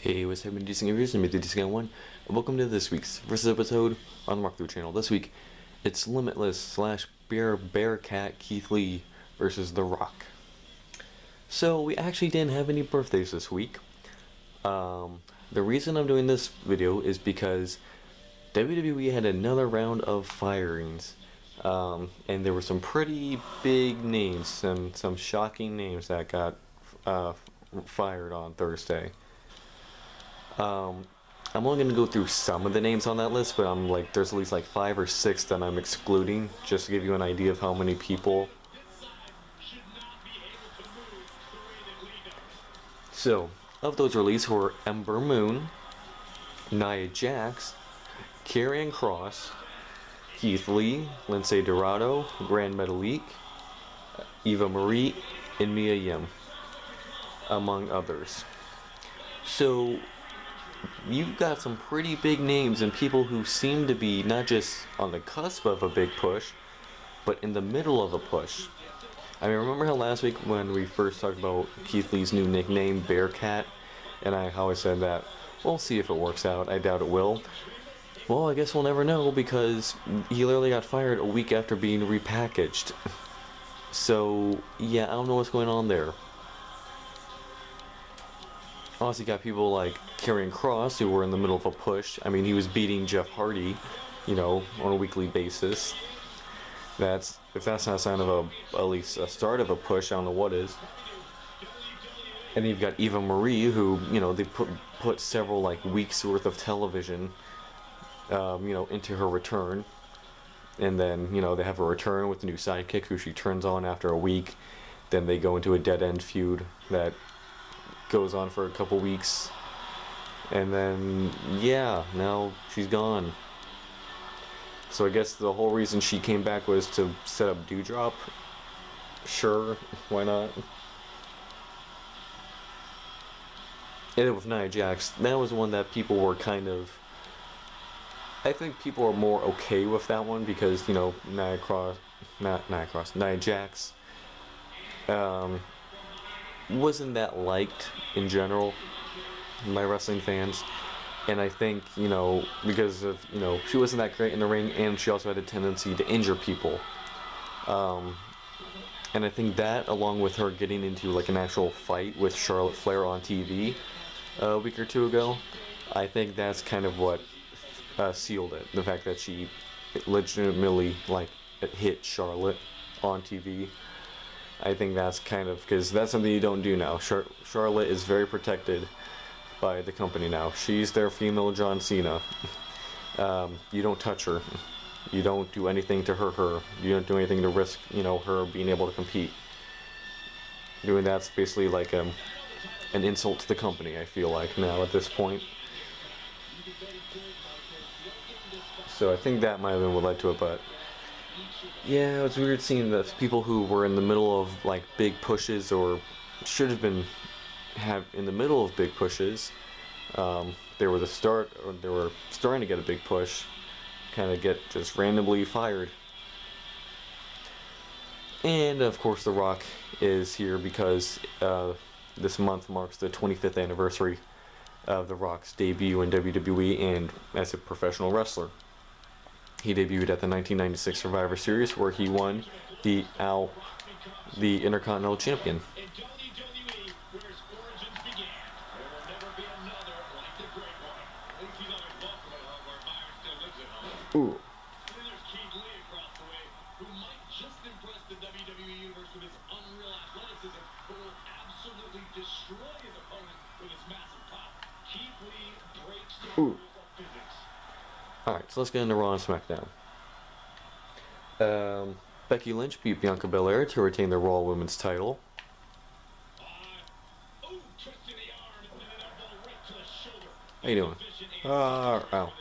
Hey, what's happening, decent gamers? I'm Guy01, and welcome to this week's versus episode on the Walkthrough channel. This week, it's Limitless slash Bearcat Keith Lee versus The Rock. So, we actually didn't have any birthdays this week. The reason I'm doing this video is because WWE had another round of firings. And there were some pretty big names, and some shocking names that got fired on Thursday. I'm only going to go through some of the names on that list, but there's at least like 5 or 6 that I'm excluding, just to give you an idea of how many people. So, of those released were Ember Moon, Nia Jax, Karrion Kross, Keith Lee, Lindsay Dorado, Grand Metalik, Eva Marie, and Mia Yim, among others. So, you've got some pretty big names and people who seem to be not just on the cusp of a big push, but in the middle of a push. I mean, remember how last week when we first talked about Keith Lee's new nickname, Bearcat, and I always said that we'll see if it works out. I doubt it will. Well, I guess we'll never know, because he literally got fired a week after being repackaged. So, yeah, I don't know what's going on there. Also, you got people like Karrion Kross, who were in the middle of a push. I mean, he was beating Jeff Hardy, on a weekly basis. If that's not a sign of at least a start of a push, I don't know what is. And then you've got Eva Marie, who, they put several weeks worth of television, into her return. And then, they have a return with a new sidekick who she turns on after a week. Then they go into a dead-end feud that goes on for a couple weeks, and then now she's gone. So I guess the whole reason she came back was to set up Dewdrop. Sure, why not? And then with Nia Jax, that was one that people were I think people are more okay with that one because Nia Jax wasn't that liked in general by wrestling fans, and I think because of she wasn't that great in the ring, and she also had a tendency to injure people, and I think that, along with her getting into an actual fight with Charlotte Flair on TV a week or two ago, I think that's kind of what sealed it. The fact that she legitimately hit Charlotte on TV. I think that's because that's something you don't do now. Charlotte is very protected by the company now. She's their female John Cena. You don't touch her. You don't do anything to hurt her. You don't do anything to risk, her being able to compete. Doing that's basically an insult to the company, I feel like, now at this point. So I think that might have been what led to it, but yeah, it was weird seeing the people who were in the middle of big pushes, or should have been in the middle of big pushes. They were starting to get a big push, kind of get just randomly fired. And of course, The Rock is here because this month marks the 25th anniversary of The Rock's debut in WWE and as a professional wrestler. He debuted at the 1996 Survivor Series, where he won the Intercontinental Champion. Ooh. Ooh. Alright, so let's get into Raw and SmackDown. Becky Lynch beat Bianca Belair to retain the Raw Women's title. How you doing? Ow.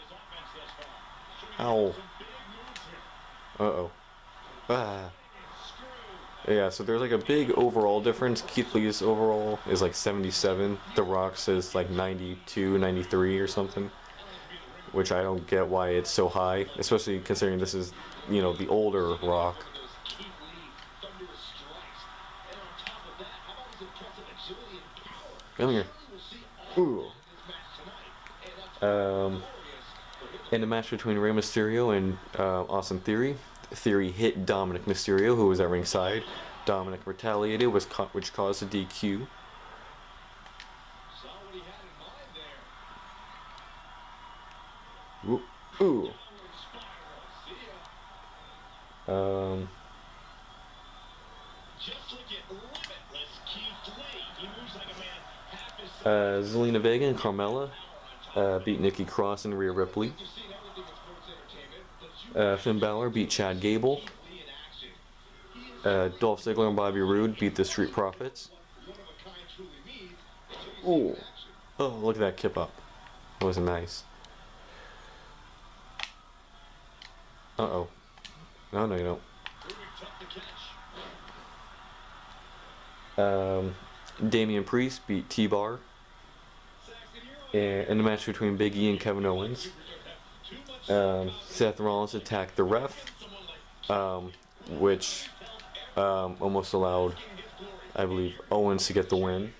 Ow. Uh-oh. Ah. Yeah, so there's a big overall difference. Keith Lee's overall is 77. The Rock's is 92, 93 or something. Which I don't get why it's so high, especially considering this is, the older Rock. Come here. Ooh. Um, in the match between Rey Mysterio and Austin Theory, Theory hit Dominic Mysterio, who was at ringside. Dominic retaliated, which caused a DQ. Ooh. Ooh. Zelina Vega and Carmella beat Nikki Cross and Rhea Ripley. Finn Balor beat Chad Gable. Dolph Ziggler and Bobby Roode beat the Street Profits. Ooh. Oh, look at that kip up. That was nice. Uh-oh. No, no, you don't. Damian Priest beat T-Bar in the match between Big E and Kevin Owens. Seth Rollins attacked the ref, which almost allowed, I believe, Owens to get the win.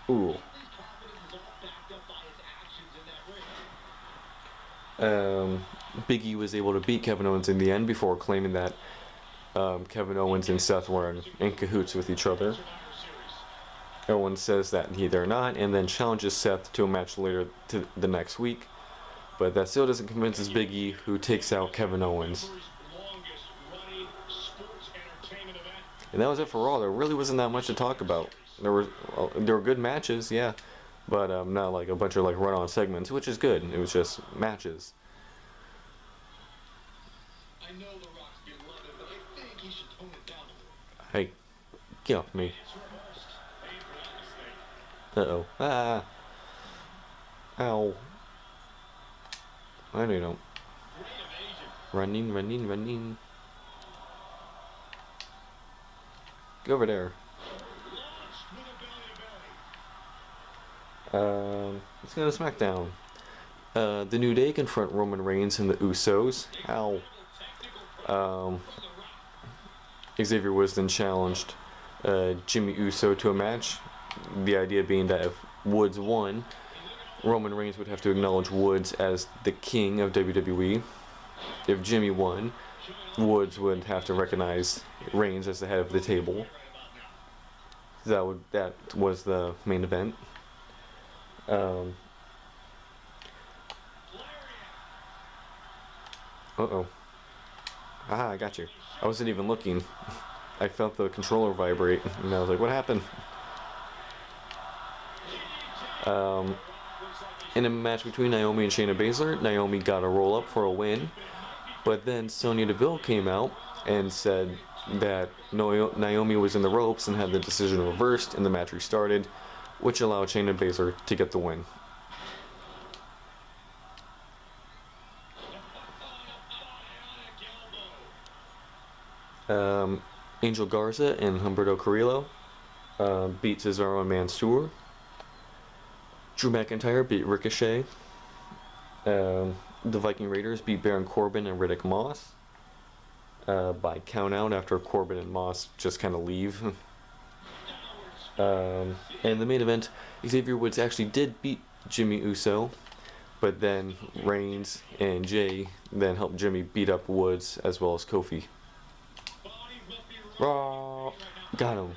Ooh. Big E was able to beat Kevin Owens in the end before claiming that Kevin Owens and Seth were in cahoots with each other. Owens says that they're not, and then challenges Seth to a match later to the next week. But that still doesn't convince us Big E, who takes out Kevin Owens. And that was it for Raw. There really wasn't that much to talk about. There were good matches, yeah, but not like a bunch of like run-on segments, which is good. It was just matches. Hey, get off me. Uh-oh. Ah. Ow. I don't know. Running, running, running. Go over there. Let's go to SmackDown. The New Day confront Roman Reigns and the Usos. Ow. Xavier Woods then challenged Jimmy Uso to a match. The idea being that if Woods won, Roman Reigns would have to acknowledge Woods as the king of WWE. If Jimmy won, Woods would have to recognize Reigns as the head of the table. That was the main event. Uh-oh. Ah, I got you. I wasn't even looking. I felt the controller vibrate, and I was like, what happened? In a match between Naomi and Shayna Baszler, Naomi got a roll-up for a win, but then Sonya Deville came out and said that Naomi was in the ropes and had the decision reversed, and the match restarted, which allowed Shayna Baszler to get the win. Angel Garza and Humberto Carrillo beat Cesaro and Mansoor. Drew McIntyre beat Ricochet. The Viking Raiders beat Baron Corbin and Riddick Moss by countout after Corbin and Moss just kind of leave. And the main event, Xavier Woods actually did beat Jimmy Uso, but then Reigns and Jay then helped Jimmy beat up Woods as well as Kofi. Raw. Got him.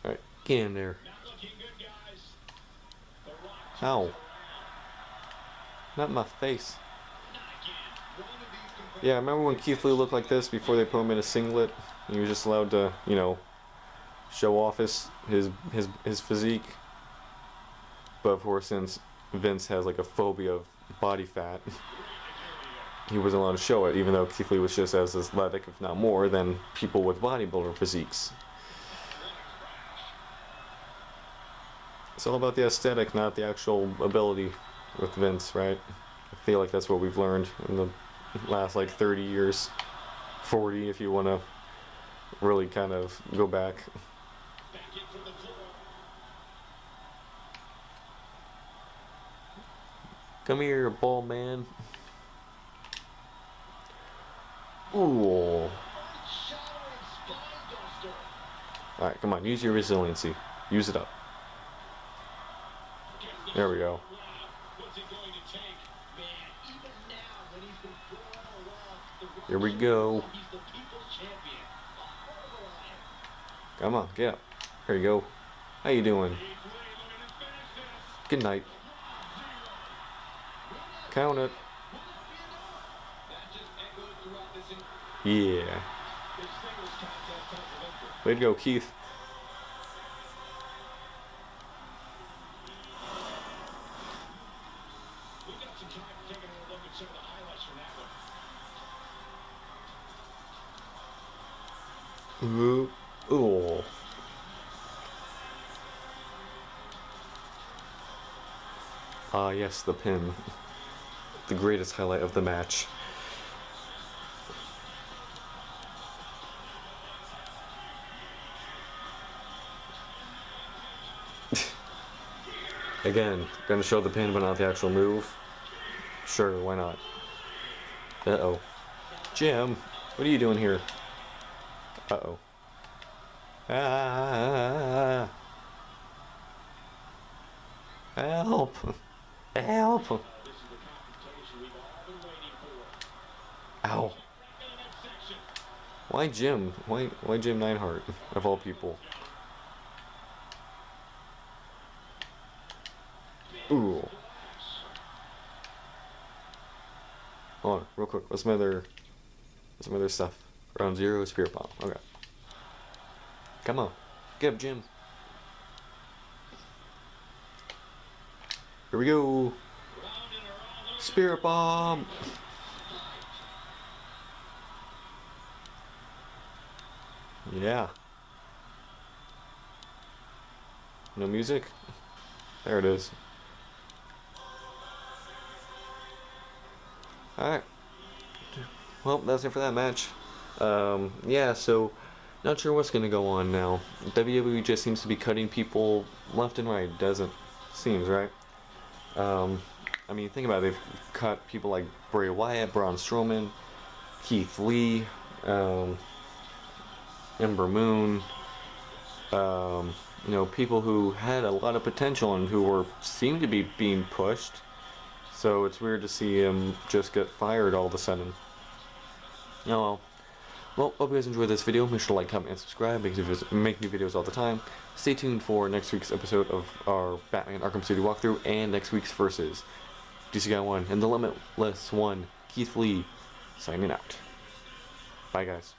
Alright, get in there. Ow. Not my face. Yeah, I remember when Keith Lee looked like this before they put him in a singlet. He was just allowed to, you know, show off his physique. But of course, since Vince has like a phobia of body fat, he wasn't allowed to show it, even though Keith Lee was just as athletic, if not more, than people with bodybuilder physiques. It's all about the aesthetic, not the actual ability with Vince, right? I feel like that's what we've learned in the last like 30 years, 40 if you want to really kind of go back. Come here, ball man. Ooh. Alright, come on. Use your resiliency. Use it up. There we go. Here we go. Come on, get up. Here you go. How you doing? Good night. Count it. Yeah. Way to go, Keith. Ooh. Ooh. Ah, yes, the pin. The greatest highlight of the match. Again, gonna show the pin but not the actual move. Sure, why not? Uh-oh. Jim, what are you doing here? Uh-oh. Ah. Help! Help! Ow. Why Jim? Why Jim Neidhart, of all people? Ooh. Hold on, real quick. What's some other stuff? Round 0, Spirit Bomb. Okay. Come on. Get up, Jim. Here we go. Spirit Bomb. Yeah. No music? There it is. Alright. Well, that's it for that match. Yeah, so not sure what's gonna go on now. WWE just seems to be cutting people left and right, doesn't? Seems, right? I mean, think about it. They've cut people like Bray Wyatt, Braun Strowman, Keith Lee, Ember Moon, you know, people who had a lot of potential and who seemed to be being pushed. So it's weird to see him just get fired all of a sudden. Oh well. Well, hope you guys enjoyed this video. Make sure to like, comment, and subscribe. Make new videos all the time. Stay tuned for next week's episode of our Batman Arkham City walkthrough and next week's versus DC Guy01 and the Limitless One, Keith Lee, signing out. Bye, guys.